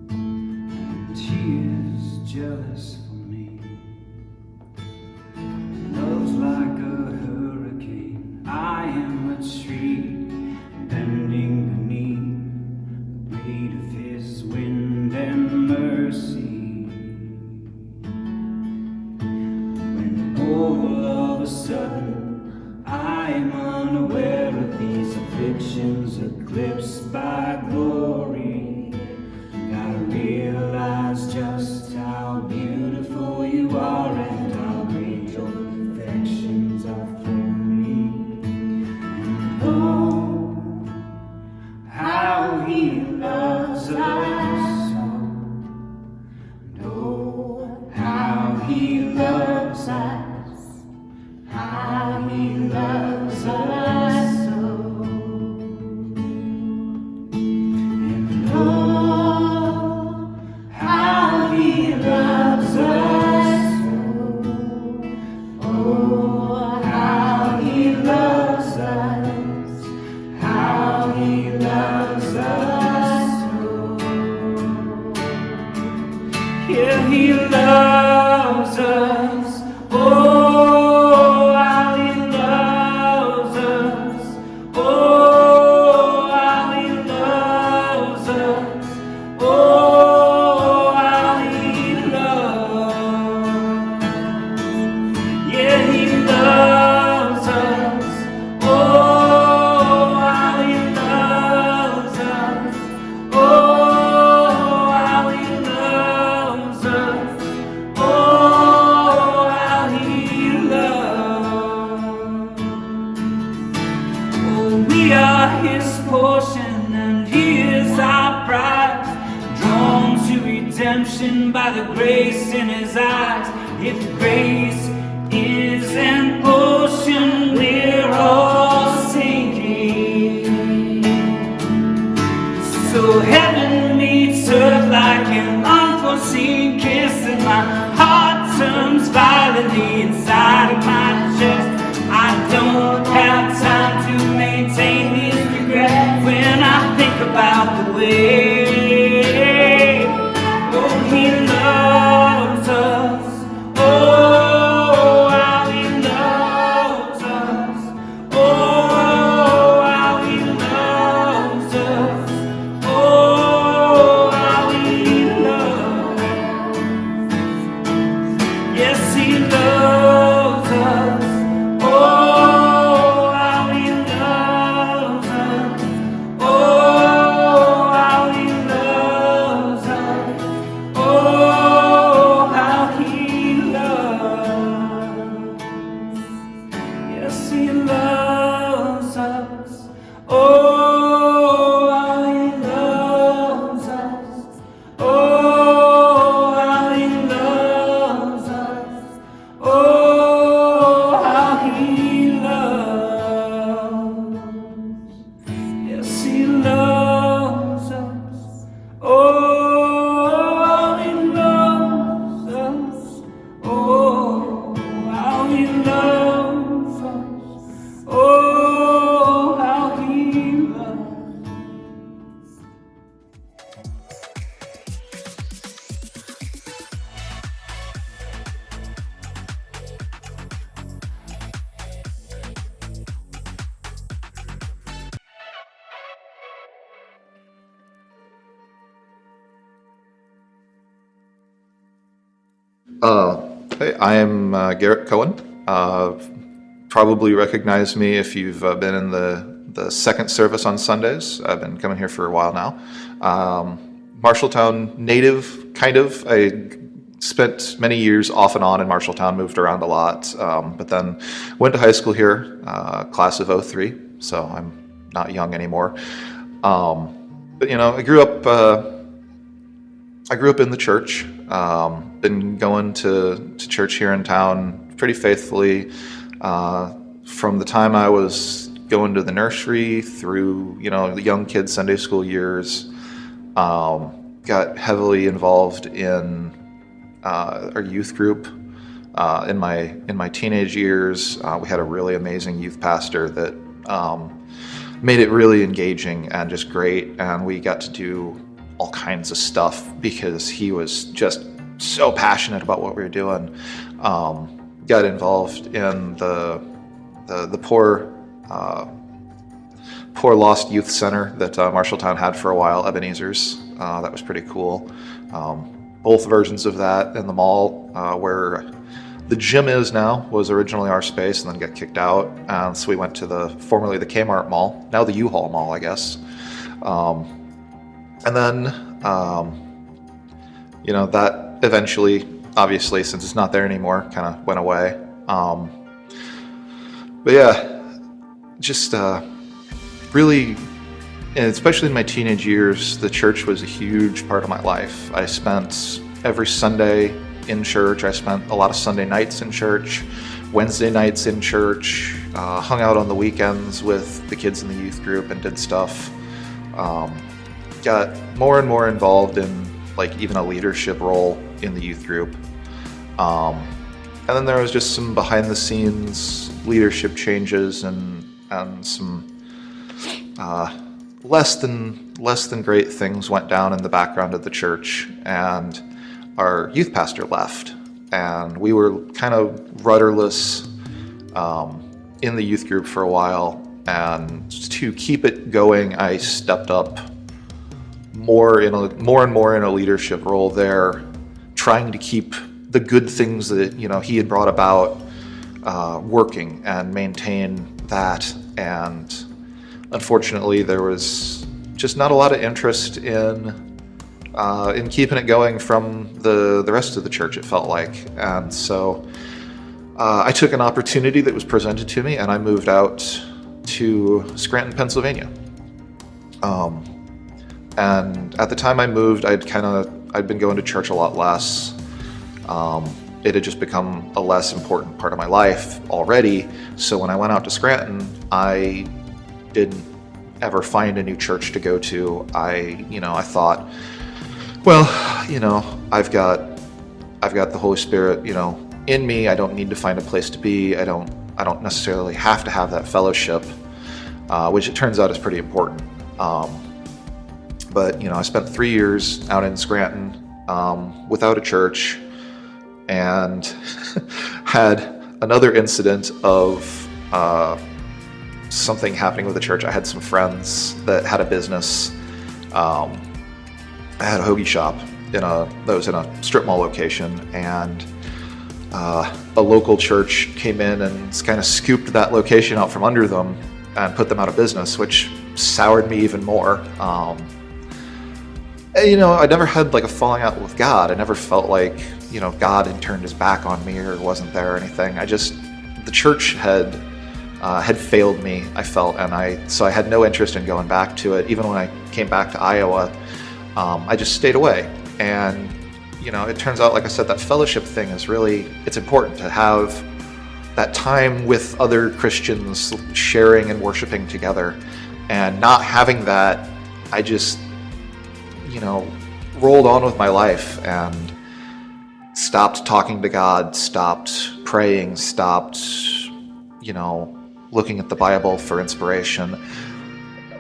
And she is jealous for me. Love's like a hurricane. I am a tree bending beneath the weight of his wind and mercy. When all of a sudden I am unaware of these afflictions eclipsed by glory, I realize just how beautiful you are and how great your perfections are for me. And oh, how he loves us so. And oh, how he loves us, how he loves us so. And oh, how he loves us so. Oh, how he loves us, how he loves us so. Yeah, he loves us. Oh, how he loves us. Oh, how he loves us. Oh, how he loves. Yeah, he loves us. Oh, how he loves us. Oh, how he loves us. Oh, how he loves. Oh, we are his portion and he is our prize, drawn to redemption by the grace in his eyes. If grace is an ocean, we're all sinking. So heaven meets earth like an unforeseen kiss, and my heart turns violently inside of my chest. I don't have time to maintain these regrets when I think about the way, oh, he loves us. Oh, how he loves us. Oh, how he loves us. Oh, how he loves. Yes, he loves us. Oh, how he loves us. Oh, how he loves us. Oh, how he loves. Yes, he loves us. Oh, how he loves us. Oh, how he loves us. Oh, how he loves. Yes, he loves us. Oh, how he loves us. Oh, how he loves us. Oh, how he loves. Hey, I am Garrett Cohen. Probably recognize me if you've been in the second service on Sundays. I've been coming here for a while now. Marshalltown native, kind of. I spent many years off and on in Marshalltown, moved around a lot, but then went to high school here, class of '03, so I'm not young anymore. But you know, I grew up in the church. Been going to church here in town pretty faithfully from the time I was going to the nursery through, you know, the young kids Sunday school years. Got heavily involved in our youth group in my teenage years. We had a really amazing youth pastor that made it really engaging and just great, and we got to do all kinds of stuff because he was just so passionate about what we were doing. Got involved in the poor lost youth center that Marshalltown had for a while, Ebenezer's. That was pretty cool. Both versions of that in the mall, where the gym is now, was originally our space and then got kicked out. So we went to formerly the Kmart Mall, now the U-Haul Mall, I guess. And then, that eventually, obviously, since it's not there anymore, kind of went away. But yeah, just really, and especially in my teenage years, the church was a huge part of my life. I spent every Sunday in church. I spent a lot of Sunday nights in church, Wednesday nights in church, hung out on the weekends with the kids in the youth group and did stuff. Got more and more involved in like even a leadership role in the youth group. And then there was just some behind the scenes leadership changes and some less than great things went down in the background of the church, and our youth pastor left, and we were kind of rudderless in the youth group for a while. And to keep it going, I stepped up more and more in a leadership role there, trying to keep the good things that he had brought about working and maintain that. And unfortunately, there was just not a lot of interest in keeping it going from the rest of the church, it felt like. And so I took an opportunity that was presented to me, and I moved out to Scranton, Pennsylvania. And at the time I moved, I'd been going to church a lot less. It had just become a less important part of my life already. So when I went out to Scranton, I didn't ever find a new church to go to. I thought, well, I've got the Holy Spirit, in me. I don't need to find a place to be. I don't necessarily have to have that fellowship, which it turns out is pretty important. But I spent 3 years out in Scranton without a church, and had another incident of something happening with the church. I had some friends that had a business. I had a hoagie shop that was in a strip mall location, and a local church came in and kind of scooped that location out from under them and put them out of business, which soured me even more. I never had like a falling out with God. I never felt like, God had turned his back on me or wasn't there or anything. The church had failed me, I felt, so I had no interest in going back to it. Even when I came back to Iowa, I just stayed away. And, it turns out, like I said, that fellowship thing is it's important to have that time with other Christians sharing and worshiping together. And not having that, I just, rolled on with my life and stopped talking to God, stopped praying, stopped, looking at the Bible for inspiration.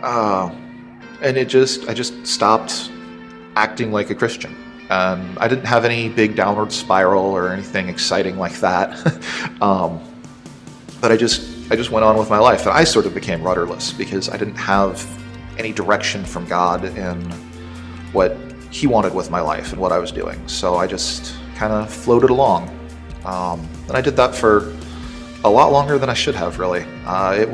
And I just stopped acting like a Christian. And I didn't have any big downward spiral or anything exciting like that. But I just went on with my life, and I sort of became rudderless because I didn't have any direction from God in what he wanted with my life and what I was doing. So I just kind of floated along. And I did that for a lot longer than I should have, really. I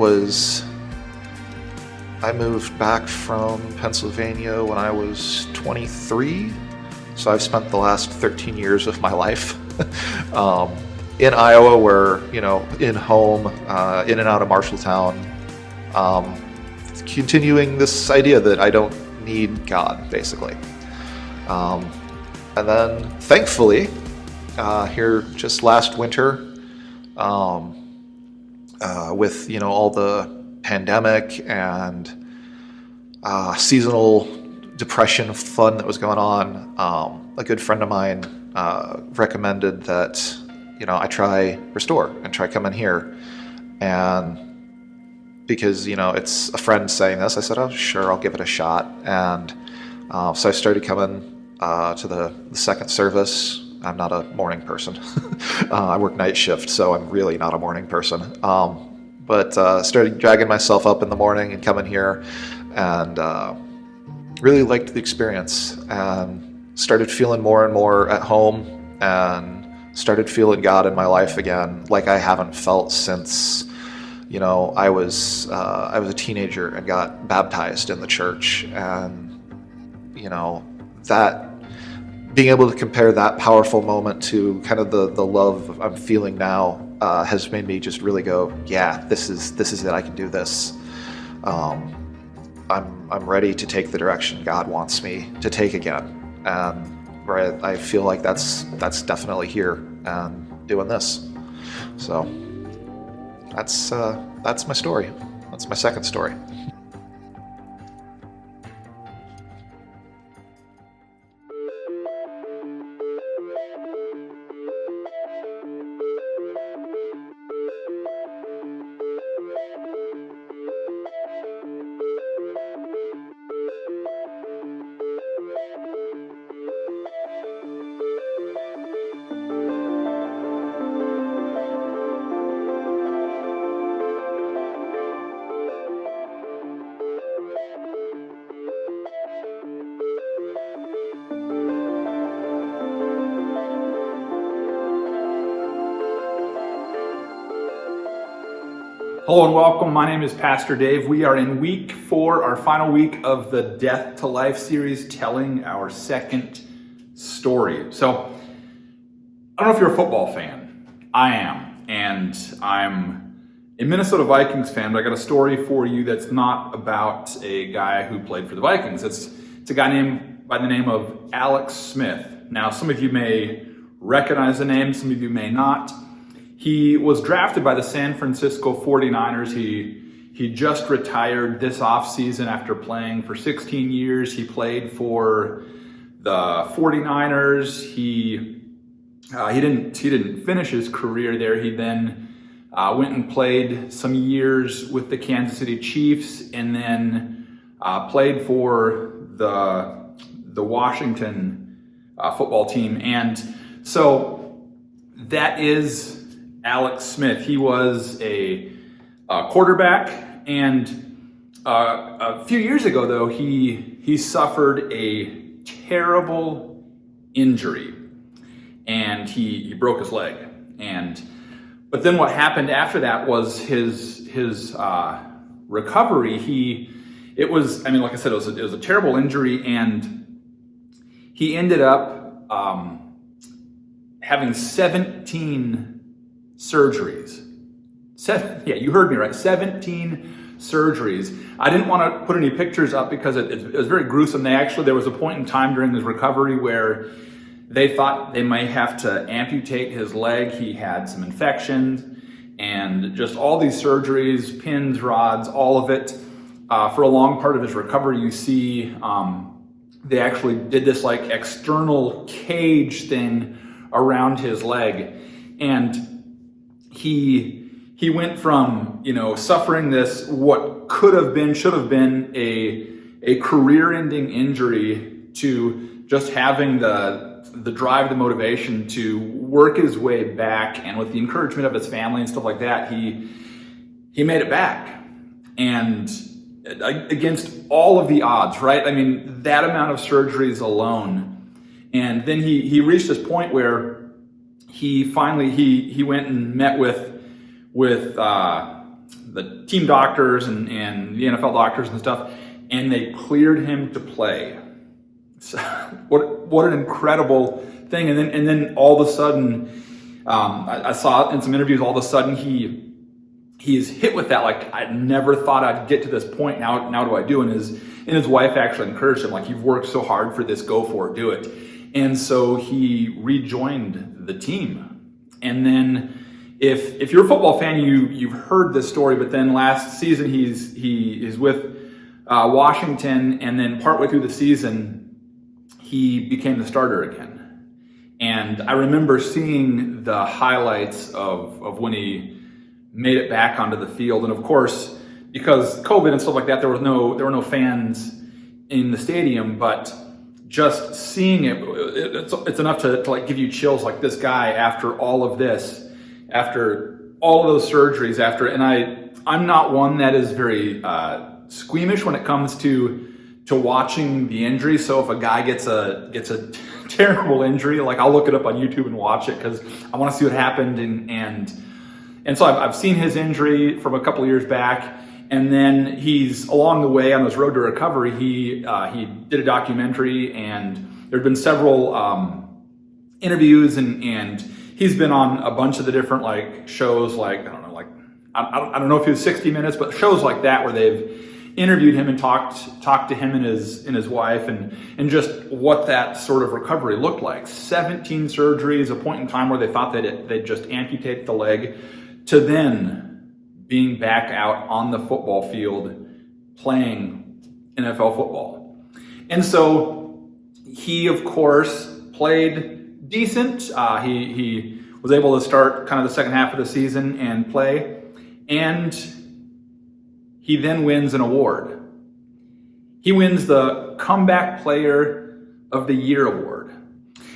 moved back from Pennsylvania when I was 23. So I've spent the last 13 years of my life in Iowa, where, in home, in and out of Marshalltown, continuing this idea that I don't need God, basically. And then, thankfully, here just last winter, with, all the pandemic and seasonal depression fun that was going on, a good friend of mine recommended that I try Restore and try coming here. And because it's a friend saying this, I said, oh sure, I'll give it a shot. And So I started coming to the second service. I'm not a morning person. I work night shift, so I'm really not a morning person. But started dragging myself up in the morning and coming here, and really liked the experience, and started feeling more and more at home, and started feeling God in my life again, like I haven't felt since, I was a teenager and got baptized in the church, and that being able to compare that powerful moment to kind of the love I'm feeling now has made me just really go, yeah, this is it. I can do this. I'm ready to take the direction God wants me to take again, and I feel like that's definitely here and doing this. So that's my story. That's my second story. Hello and welcome. My name is Pastor Dave. We are in week 4, our final week of the Death to Life series, telling our second story. So, I don't know if you're a football fan. I am. And I'm a Minnesota Vikings fan, but I got a story for you that's not about a guy who played for the Vikings. It's a guy named by the name of Alex Smith. Now, some of you may recognize the name, some of you may not. He was drafted by the San Francisco 49ers. He just retired this offseason after playing for 16 years. He played for the 49ers. He didn't finish his career there. He then went and played some years with the Kansas City Chiefs, and then played for the Washington football team. And so that is Alex Smith. He was a quarterback, and a few years ago, though, he suffered a terrible injury, and he broke his leg. But then what happened after that was his recovery. Like I said, it was a terrible injury, and he ended up having 17 surgeries. You heard me right. 17 surgeries. I didn't want to put any pictures up because it was very gruesome. There was a point in time during his recovery where they thought they might have to amputate his leg. He had some infections and just all these surgeries, pins, rods, all of it. For a long part of his recovery, you see they actually did this like external cage thing around his leg. And he went from, suffering this, what should have been a career-ending injury, to just having the drive, the motivation to work his way back, and with the encouragement of his family and stuff like that, he made it back. And against all of the odds, right? I mean, that amount of surgeries alone. And then he reached this point where he finally he went and met with the team doctors and the NFL doctors and stuff, and they cleared him to play. So, what an incredible thing! And then all of a sudden, I saw in some interviews, all of a sudden he's hit with that. Like, I never thought I'd get to this point. Now do I do? And his wife actually encouraged him, like, you've worked so hard for this, go for it, do it. And so he rejoined the team. And then if you're a football fan, you've heard this story, but then last season he is with Washington, and then partway through the season, he became the starter again. And I remember seeing the highlights of when he made it back onto the field. And of course, because COVID and stuff like that, there were no fans in the stadium, but just seeing it's enough to like give you chills. Like this guy, after all of this, after all of those surgeries, I'm not one that is very squeamish when it comes to watching the injury. So if a guy gets a terrible injury, like I'll look it up on YouTube and watch it because I want to see what happened. And so I've seen his injury from a couple of years back. And then he's along the way on this road to recovery, he did a documentary, and there'd been several interviews, and he's been on a bunch of the different like shows, like I don't know if he was 60 Minutes, but shows like that where they've interviewed him and talked to him and his wife, and just what that sort of recovery looked like. 17 surgeries, a point in time where they thought they'd just amputate the leg, to then being back out on the football field playing NFL football. And so he, of course, played decent. He was able to start kind of the second half of the season and play. And he then wins an award. He wins the Comeback Player of the Year award.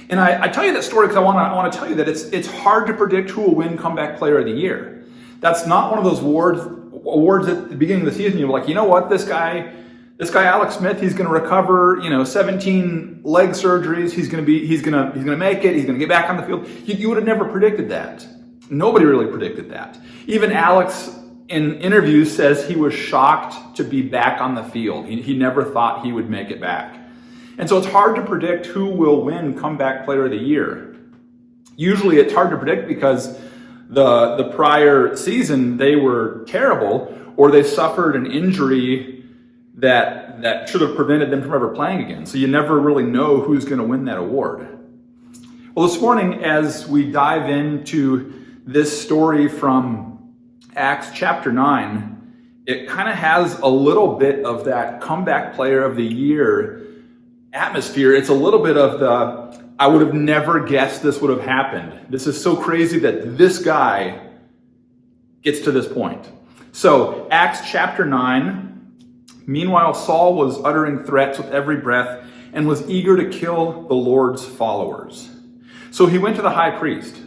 And I tell you that story because I want to tell you that it's hard to predict who will win Comeback Player of the Year. That's not one of those awards at the beginning of the season. You're like, you know what, this guy Alex Smith, he's going to recover, 17 leg surgeries. He's going to make it. He's going to get back on the field. You would have never predicted that. Nobody really predicted that. Even Alex in interviews says he was shocked to be back on the field. He never thought he would make it back. And so it's hard to predict who will win Comeback Player of the Year. Usually it's hard to predict because the prior season they were terrible, or they suffered an injury that should have prevented them from ever playing again. So you never really know who's going to win that award. Well, this morning, as we dive into this story from Acts chapter 9, it kind of has a little bit of that Comeback Player of the Year atmosphere. It's a little bit of the, I would have never guessed this would have happened. This is so crazy that this guy gets to this point. So, Acts chapter 9, meanwhile Saul was uttering threats with every breath and was eager to kill the Lord's followers. So he went to the high priest.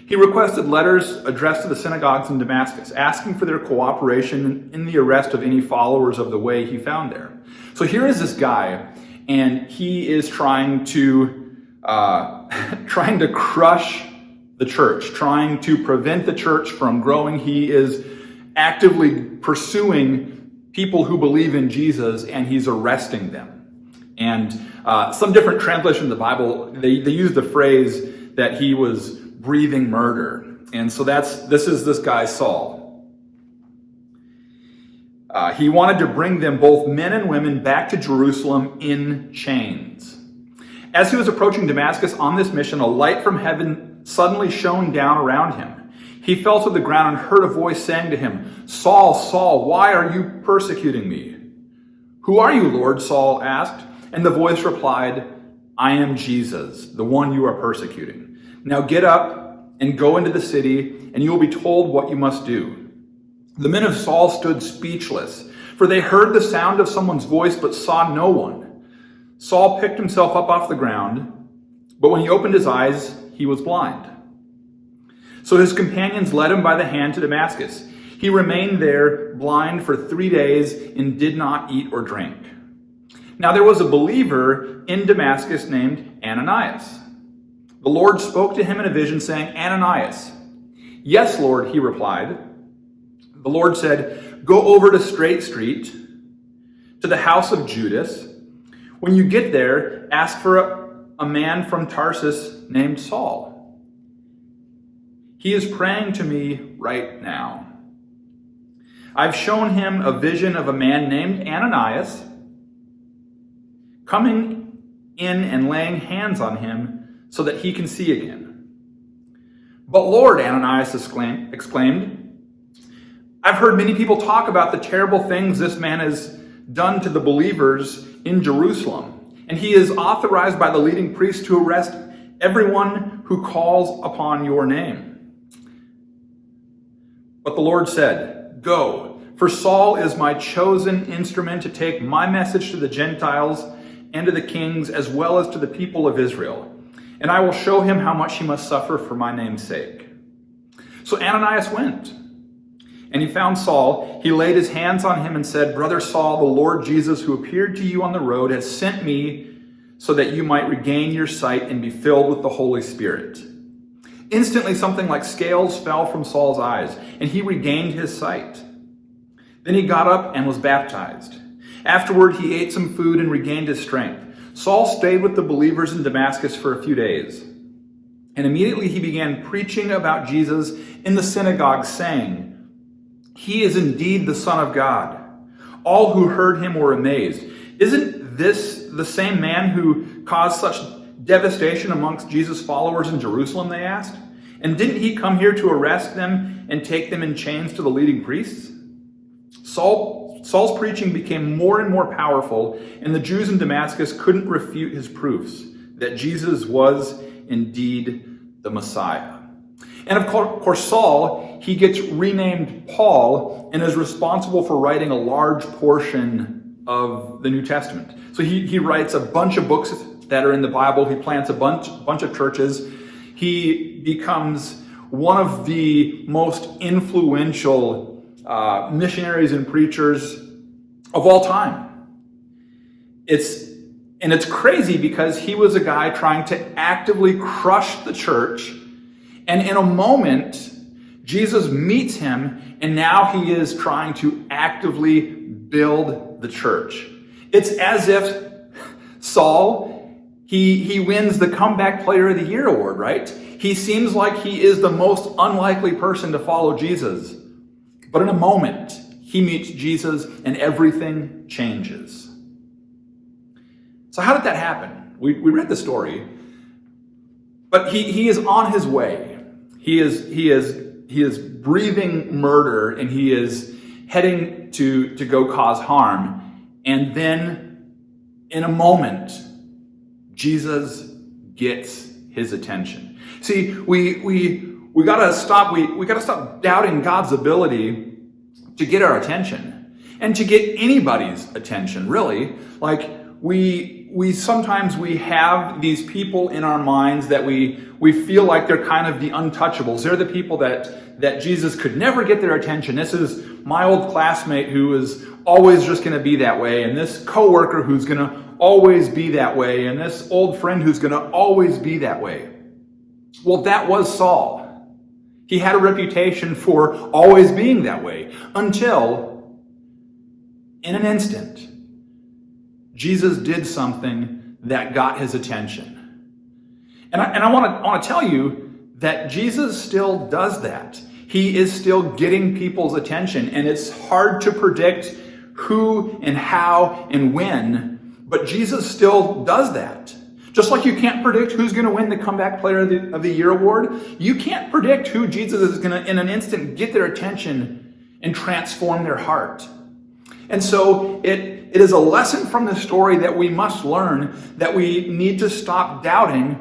He requested letters addressed to the synagogues in Damascus, asking for their cooperation in the arrest of any followers of the way he found there. So here is this guy, and he is trying to crush the church, trying to prevent the church from growing. He is actively pursuing people who believe in Jesus, and he's arresting them. And some different translations of the Bible, they use the phrase that he was breathing murder. And so this is this guy Saul. He wanted to bring them, both men and women, back to Jerusalem in chains. As he was approaching Damascus on this mission, a light from heaven suddenly shone down around him. He fell to the ground and heard a voice saying to him, "Saul, Saul, why are you persecuting me?" "Who are you, Lord?" Saul asked. And the voice replied, "I am Jesus, the one you are persecuting. Now get up and go into the city, and you will be told what you must do." The men of Saul stood speechless, for they heard the sound of someone's voice but saw no one. Saul picked himself up off the ground, but when he opened his eyes, he was blind. So his companions led him by the hand to Damascus. He remained there blind for 3 days and did not eat or drink. Now there was a believer in Damascus named Ananias. The Lord spoke to him in a vision, saying, "Ananias." "Yes, Lord," he replied. The Lord said, "Go over to Straight Street, to the house of Judas. When you get there, ask for a man from Tarsus named Saul. He is praying to me right now. I've shown him a vision of a man named Ananias coming in and laying hands on him so that he can see again." "But Lord," Ananias exclaimed, "I've heard many people talk about the terrible things this man has done to the believers in Jerusalem, and he is authorized by the leading priests to arrest everyone who calls upon your name." But the Lord said, "Go, For Saul is my chosen instrument to take my message to the Gentiles and to the kings, as well as to the people of Israel. And I will show him how much he must suffer for my name's sake." So Ananias went, and he found Saul. He laid his hands on him and said, "Brother Saul, the Lord Jesus, who appeared to you on the road, has sent me so that you might regain your sight and be filled with the Holy Spirit." Instantly, something like scales fell from Saul's eyes, and he regained his sight. Then he got up and was baptized. Afterward, he ate some food and regained his strength. Saul stayed with the believers in Damascus for a few days. And immediately he began preaching about Jesus in the synagogue, saying, "He is indeed the Son of God." All who heard him were amazed. "Isn't this the same man who caused such devastation amongst Jesus' followers in Jerusalem?" they asked. "And didn't he come here to arrest them and take them in chains to the leading priests?" Saul's preaching became more and more powerful, and the Jews in Damascus couldn't refute his proofs that Jesus was indeed the Messiah. And of course, Saul, he gets renamed Paul and is responsible for writing a large portion of the New Testament. So he writes a bunch of books that are in the Bible. He plants a bunch of churches. He becomes one of the most influential missionaries and preachers of all time. It's crazy because he was a guy trying to actively crush the church, and in a moment, Jesus meets him, and now he is trying to actively build the church. It's as if Saul, he wins the Comeback Player of the Year award, right? He seems like he is the most unlikely person to follow Jesus. But in a moment, he meets Jesus and everything changes. So how did that happen? We read the story, but he is on his way. He is breathing murder, and he is heading to go cause harm. And then in a moment, Jesus gets his attention. See, we gotta stop. We gotta stop doubting God's ability to get our attention and to get anybody's attention. Really, like we sometimes we have these people in our minds that we feel like they're kind of the untouchables. They're the people that Jesus could never get their attention. This is my old classmate who is always just going to be that way, and this coworker who's going to always be that way, and this old friend who's going to always be that way. Well, that was Saul. He had a reputation for always being that way until, in an instant, Jesus did something that got his attention. And I want to tell you that Jesus still does that. He is still getting people's attention, and it's hard to predict who and how and when, but Jesus still does that. Just like you can't predict who's going to win the Comeback Player of the Year award, you can't predict who Jesus is going to, in an instant, get their attention and transform their heart. And so it is a lesson from the story that we must learn, that we need to stop doubting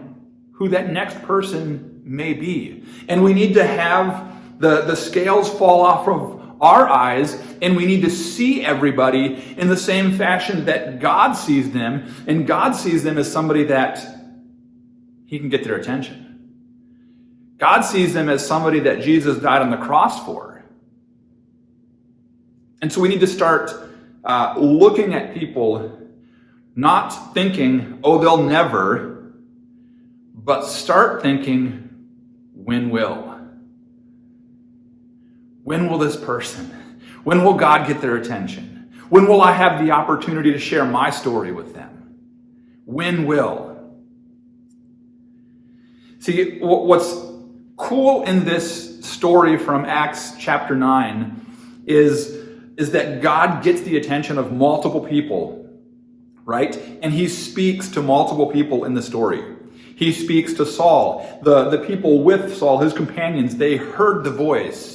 who that next person may be. And we need to have the scales fall off of our eyes, and we need to see everybody in the same fashion that God sees them. And God sees them as somebody that he can get their attention. God sees them as somebody that Jesus died on the cross for. And so we need to start looking at people, not thinking, oh, they'll never, but start thinking, when will? When will this person? When will God get their attention? When will I have the opportunity to share my story with them? When will? See, what's cool in this story from Acts chapter 9 is that God gets the attention of multiple people, right? And he speaks to multiple people in the story. He speaks to Saul. The people with Saul, his companions, they heard the voice.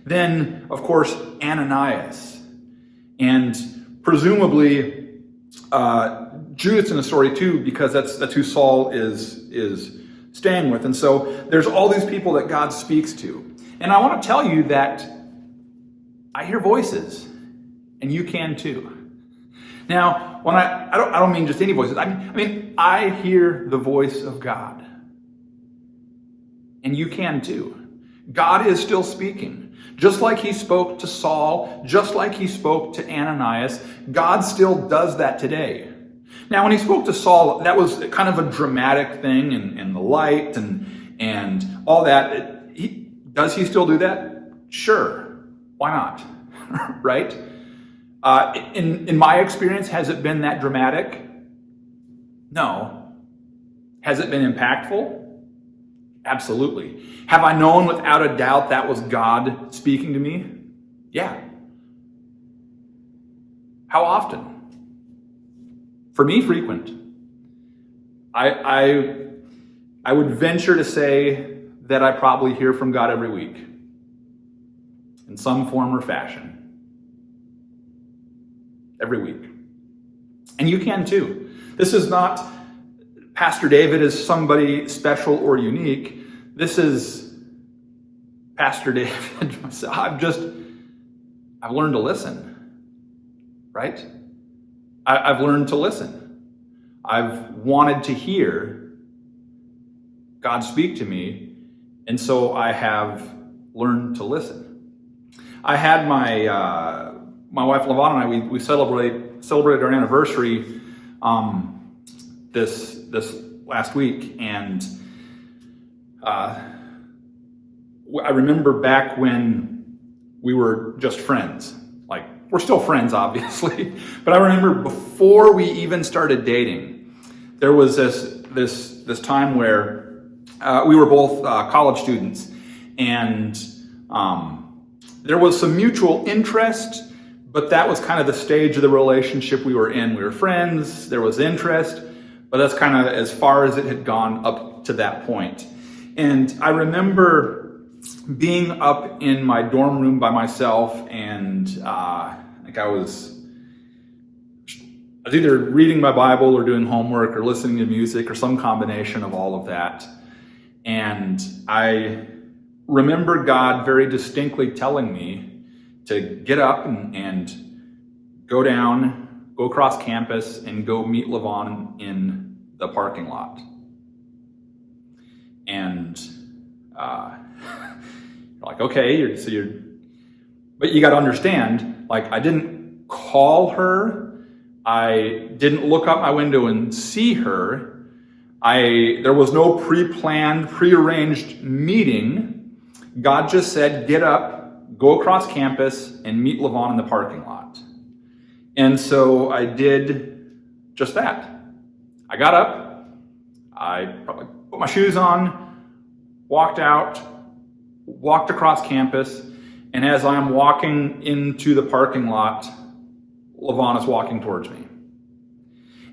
Then, of course, Ananias. And presumably, Judas in the story too, because that's who Saul is staying with. And so there's all these people that God speaks to. And I want to tell you that I hear voices, and you can too. Now, when I don't mean just any voices. I hear the voice of God, and you can too. God is still speaking. Just like he spoke to Saul, just like he spoke to Ananias, God still does that today. Now, when he spoke to Saul, that was kind of a dramatic thing, and the light and all that. Does he still do that? Sure. Why not? Right? In my experience, has it been that dramatic? No. Has it been impactful? Absolutely. Have I known without a doubt that was God speaking to me? Yeah. How often? For me, frequent. I would venture to say that I probably hear from God every week in some form or fashion. Every week. And you can too. This is not Pastor David is somebody special or unique. This is Pastor David. I've learned to listen, right? I've learned to listen. I've wanted to hear God speak to me, and so I have learned to listen. I had my wife LaVon and I, we celebrated our anniversary this last week, and I remember back when we were just friends. Like, we're still friends, obviously, but I remember before we even started dating, there was this time where we were both college students, and there was some mutual interest, but that was kind of the stage of the relationship we were in. We were friends, there was interest, but that's kind of as far as it had gone up to that point. And I remember being up in my dorm room by myself, and I was either reading my Bible or doing homework or listening to music or some combination of all of that. And I remember God very distinctly telling me to get up and go across campus and go meet LaVon in the parking lot. And like, okay, but you got to understand, like, I didn't call her. I didn't look out my window and see her. There was no pre-planned, pre-arranged meeting. God just said, get up, go across campus, and meet LaVon in the parking lot. And so I did just that. I got up, I probably put my shoes on, walked out, walked across campus, and as I'm walking into the parking lot, LaVon is walking towards me.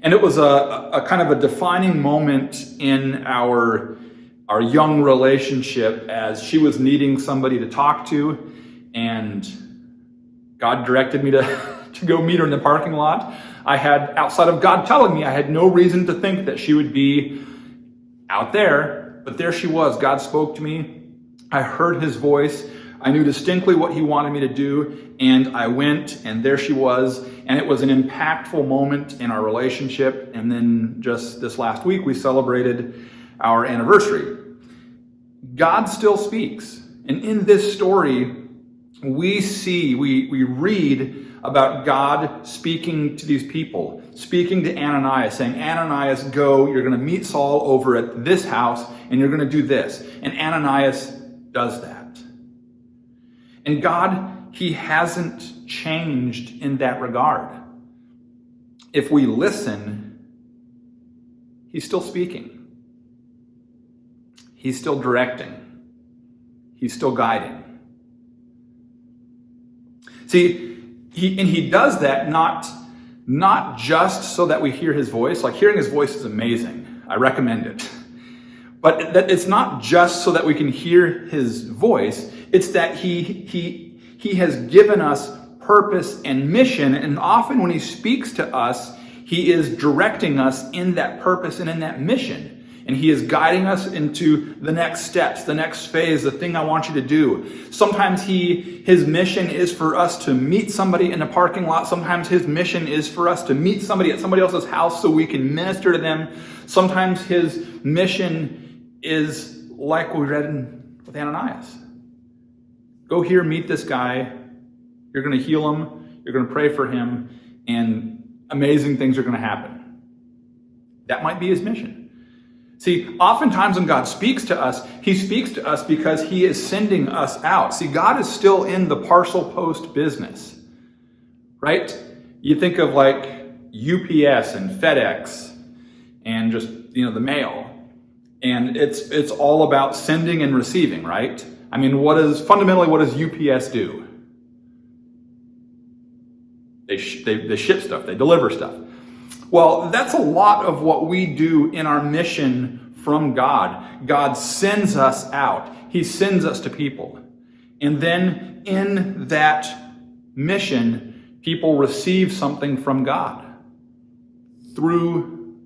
And it was a kind of a defining moment in our young relationship, as she was needing somebody to talk to, and God directed me to go meet her in the parking lot. I had, outside of God telling me, I had no reason to think that she would be out there, but there she was. God spoke to me. I heard his voice. I knew distinctly what he wanted me to do, and I went, and there she was, and it was an impactful moment in our relationship. And then just this last week, we celebrated our anniversary. God still speaks, and in this story, we read about God speaking to these people, speaking to Ananias, saying, Ananias, go, you're going to meet Saul over at this house, and you're going to do this. And Ananias does that. And God, he hasn't changed in that regard. If we listen, he's still speaking. He's still directing. He's still guiding. See, he does that not just so that we hear his voice. Like, hearing his voice is amazing. I recommend it. But that it's not just so that we can hear his voice. It's that he has given us purpose and mission. And often when he speaks to us, he is directing us in that purpose and in that mission. And he is guiding us into the next steps, the next phase, the thing I want you to do. Sometimes his mission is for us to meet somebody in a parking lot. Sometimes his mission is for us to meet somebody at somebody else's house so we can minister to them. Sometimes his mission is like we read with Ananias. Go here, meet this guy. You're going to heal him. You're going to pray for him. And amazing things are going to happen. That might be his mission. See, oftentimes when God speaks to us, he speaks to us because he is sending us out. See, God is still in the parcel post business, right? You think of like UPS and FedEx and just, the mail. And it's all about sending and receiving, right? I mean, what does UPS do? They ship stuff, they deliver stuff. Well, that's a lot of what we do in our mission from God. God sends us out. He sends us to people. And then in that mission, people receive something from God through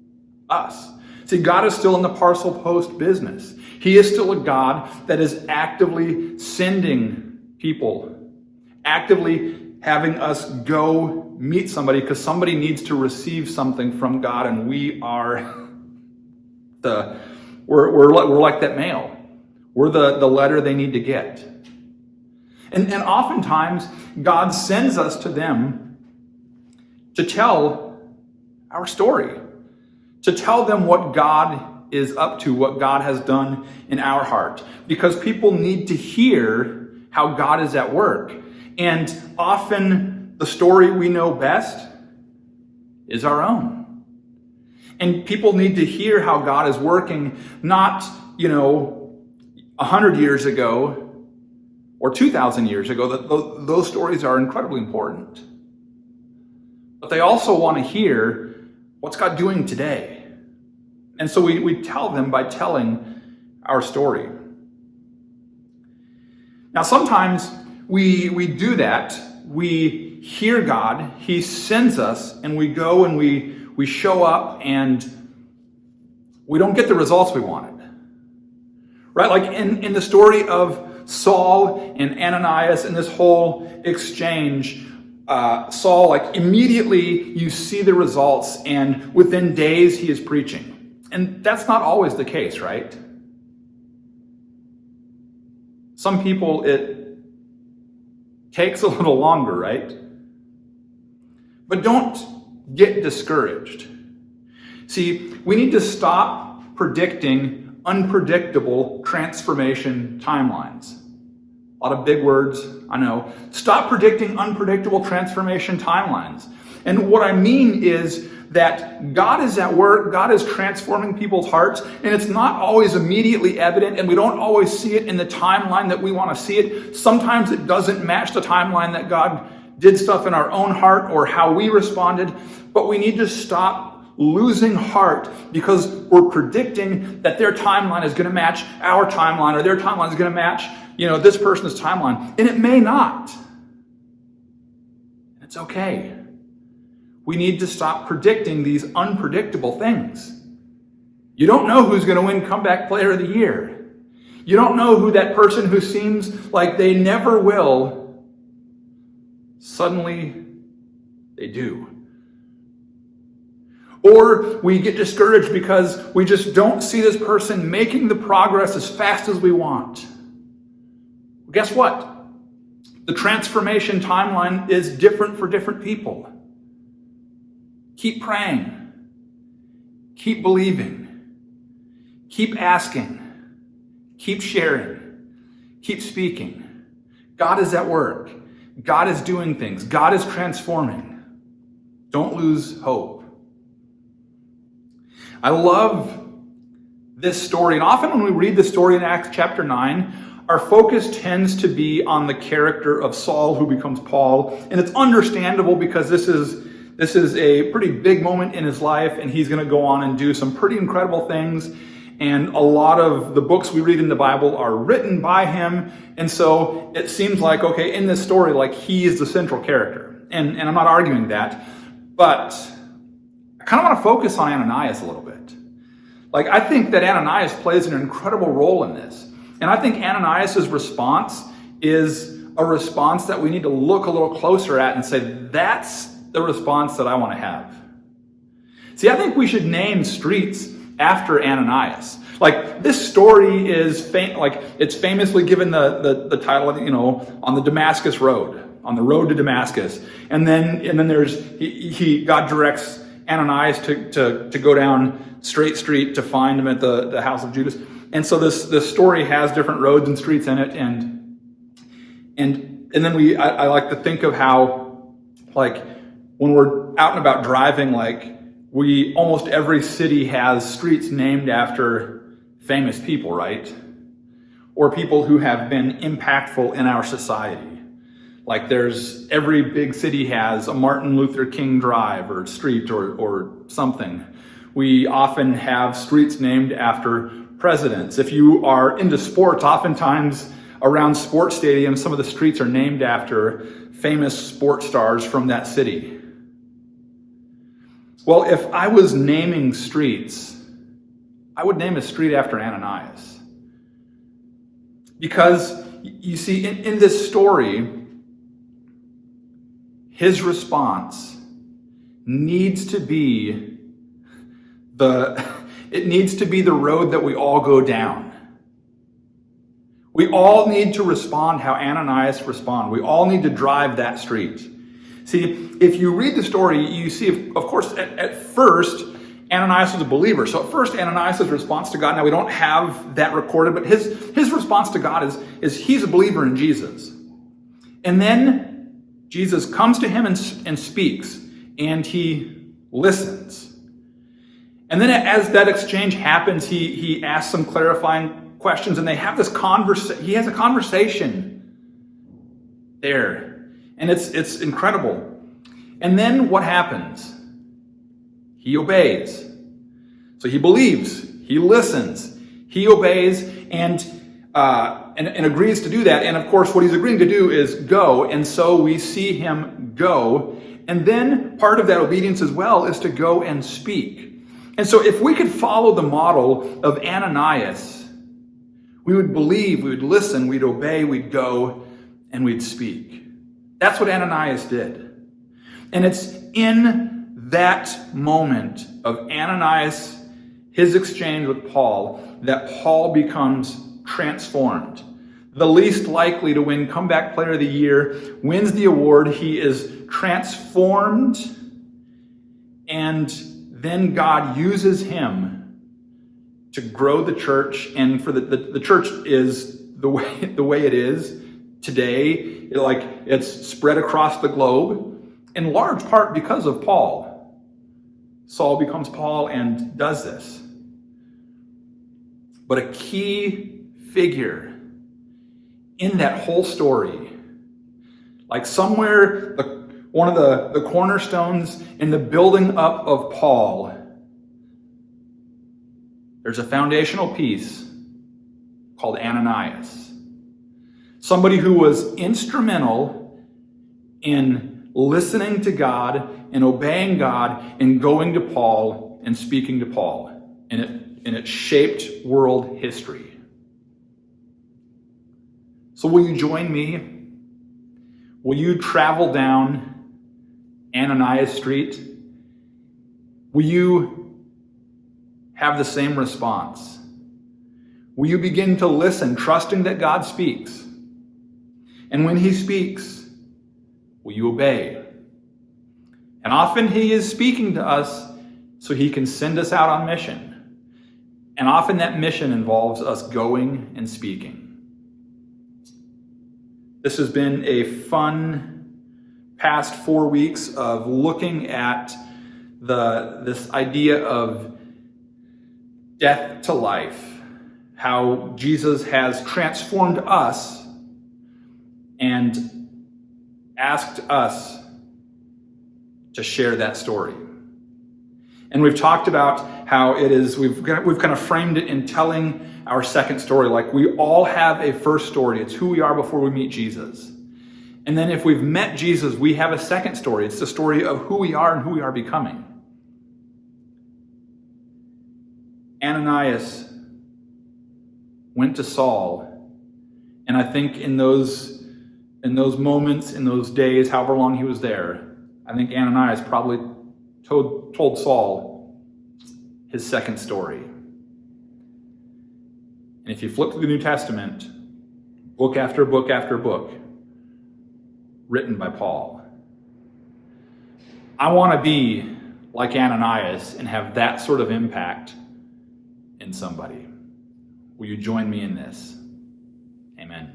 us. See, God is still in the parcel post business. He is still a God that is actively sending people, actively having us go meet somebody because somebody needs to receive something from God, and we're like that mail. We're the letter they need to get. And oftentimes God sends us to them to tell our story, to tell them what God is up to, what God has done in our heart, because people need to hear how God is at work. And often the story we know best is our own. And people need to hear how God is working, not, 100 years ago or 2,000 years ago. Those stories are incredibly important. But they also want to hear, what's God doing today? And so we tell them by telling our story. Now, sometimes we do that. We hear God, he sends us, and we go and we show up, and we don't get the results we wanted. Right? Like in the story of Saul and Ananias and this whole exchange, Saul, like immediately you see the results, and within days he is preaching. And that's not always the case, right? Some people, it takes a little longer, right? But don't get discouraged. See, we need to stop predicting unpredictable transformation timelines. A lot of big words, I know. Stop predicting unpredictable transformation timelines. And what I mean is that God is at work, God is transforming people's hearts, and it's not always immediately evident, and we don't always see it in the timeline that we want to see it. Sometimes it doesn't match the timeline that God did stuff in our own heart or how we responded, but we need to stop losing heart because we're predicting that their timeline is going to match our timeline, or their timeline is going to match, this person's timeline, and it may not. It's okay. We need to stop predicting these unpredictable things. You don't know who's going to win Comeback Player of the Year. You don't know who that person who seems like they never will, suddenly they do. Or we get discouraged because we just don't see this person making the progress as fast as we want. Guess what? The transformation timeline is different for different people. Keep praying. Keep believing. Keep asking. Keep sharing. Keep speaking. God is at work. God is doing things. God is transforming. Don't lose hope. I love this story. And often when we read the story in Acts chapter 9, our focus tends to be on the character of Saul, who becomes Paul. And it's understandable because this is a pretty big moment in his life, and he's going to go on and do some pretty incredible things. And a lot of the books we read in the Bible are written by him. And so it seems like, okay, in this story, like he is the central character. And I'm not arguing that. But I kind of want to focus on Ananias a little bit. Like, I think that Ananias plays an incredible role in this. And I think Ananias' response is a response that we need to look a little closer at and say, that's the response that I want to have. See, I think we should name streets after Ananias. Like, this story is it's famously given the title of, on the Damascus Road, on the road to Damascus. And then there's God directs Ananias to go down Straight Street to find him at the house of Judas. And so this story has different roads and streets in it, and then I like to think of how, like, when we're out and about driving, like, almost every city has streets named after famous people, right? Or people who have been impactful in our society. Like, every big city has a Martin Luther King Drive or street or something. We often have streets named after presidents. If you are into sports, oftentimes around sports stadiums, some of the streets are named after famous sports stars from that city. Well, if I was naming streets, I would name a street after Ananias. Because, you see, in this story, his response needs to be the road that we all go down. We all need to respond how Ananias responded. We all need to drive that street. See, if you read the story, you see, of course, at first, Ananias was a believer. So at first, Ananias' response to God, now we don't have that recorded, but his response to God is he's a believer in Jesus. And then Jesus comes to him and speaks, and he listens. And then as that exchange happens, he asks some clarifying questions, and they have this he has a conversation there. And it's incredible. And then what happens? He obeys. So he believes, he listens, he obeys, and agrees to do that. And of course, what he's agreeing to do is go. And so we see him go. And then part of that obedience as well is to go and speak. And so if we could follow the model of Ananias, we would believe, we would listen, we'd obey, we'd go, and we'd speak. That's what Ananias did. And it's in that moment of Ananias, his exchange with Paul, that Paul becomes transformed. The least likely to win Comeback Player of the Year wins the award. He is transformed, and then God uses him to grow the church. And for the church is the way it is today. It's spread across the globe, in large part because of Paul. Saul becomes Paul and does this. But a key figure in that whole story, like somewhere, one of the cornerstones in the building up of Paul, there's a foundational piece called Ananias. Somebody who was instrumental in listening to God and obeying God and going to Paul and speaking to Paul. And it shaped world history. So will you join me? Will you travel down Ananias Street? Will you have the same response? Will you begin to listen, trusting that God speaks? And when he speaks, will you obey? And often he is speaking to us so he can send us out on mission. And often that mission involves us going and speaking. This has been a fun past 4 weeks of looking at this idea of death to life, how Jesus has transformed us and asked us to share that story. And we've talked about how it is, we've kind of framed it in telling our second story. Like, we all have a first story. It's who we are before we meet Jesus. And then if we've met Jesus, we have a second story. It's the story of who we are and who we are becoming. Ananias went to Saul, and I think in those moments, in those days, however long he was there, I think Ananias probably told Saul his second story. And if you flip through the New Testament, book after book after book, written by Paul. I want to be like Ananias and have that sort of impact in somebody. Will you join me in this? Amen.